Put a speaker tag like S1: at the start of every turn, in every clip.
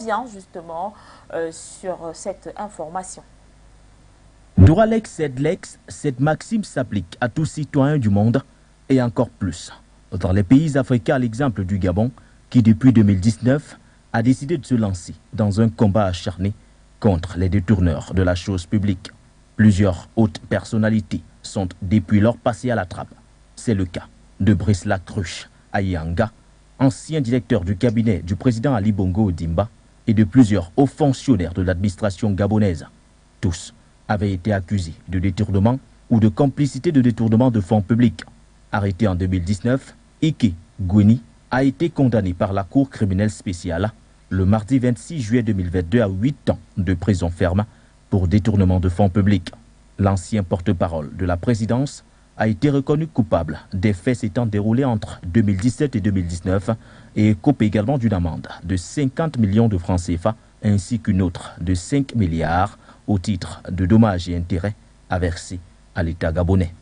S1: revient justement sur cette information.
S2: Droit lex sed lex, cette maxime s'applique à tous citoyens du monde et encore plus dans les pays africains, à l'exemple du Gabon, qui depuis 2019 a décidé de se lancer dans un combat acharné contre les détourneurs de la chose publique. Plusieurs hautes personnalités sont depuis lors passées à la trappe. C'est le cas de Brice Lacruche Ayanga, ancien directeur du cabinet du président Ali Bongo Ondimba, et de plusieurs hauts fonctionnaires de l'administration gabonaise. Tous avaient été accusés de détournement ou de complicité de détournement de fonds publics. Arrêté en 2019, Ike Gweni a été condamné par la Cour criminelle spéciale le mardi 26 juillet 2022 à 8 ans de prison ferme pour détournement de fonds publics. L'ancien porte-parole de la présidence a été reconnu coupable des faits s'étant déroulés entre 2017 et 2019 et écope également d'une amende de 50 millions de francs CFA ainsi qu'une autre de 5 milliards au titre de dommages et intérêts à verser à l'État gabonais.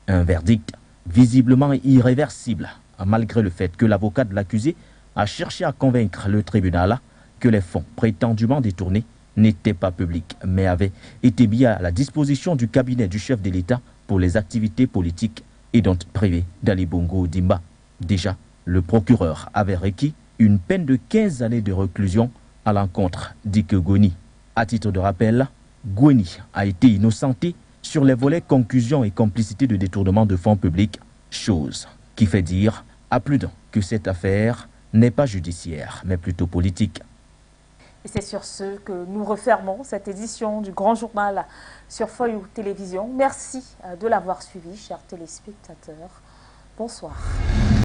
S2: Un verdict visiblement irréversible, malgré le fait que l'avocat de l'accusé a cherché à convaincre le tribunal que les fonds prétendument détournés n'étaient pas publics, mais avaient été mis à la disposition du cabinet du chef de l'État pour les activités politiques et dont privées d'Ali Bongo Ondimba. Déjà, le procureur avait requis une peine de 15 années de réclusion à l'encontre d'Ike Gweni. À titre de rappel, Gweni a été innocenté sur les volets concussion et complicité de détournement de fonds publics, chose qui fait dire à plus d'un que cette affaire n'est pas judiciaire, mais plutôt politique.
S1: Et c'est sur ce que nous refermons cette édition du Grand Journal sur Fayou Télévision. Merci de l'avoir suivi, chers téléspectateurs. Bonsoir.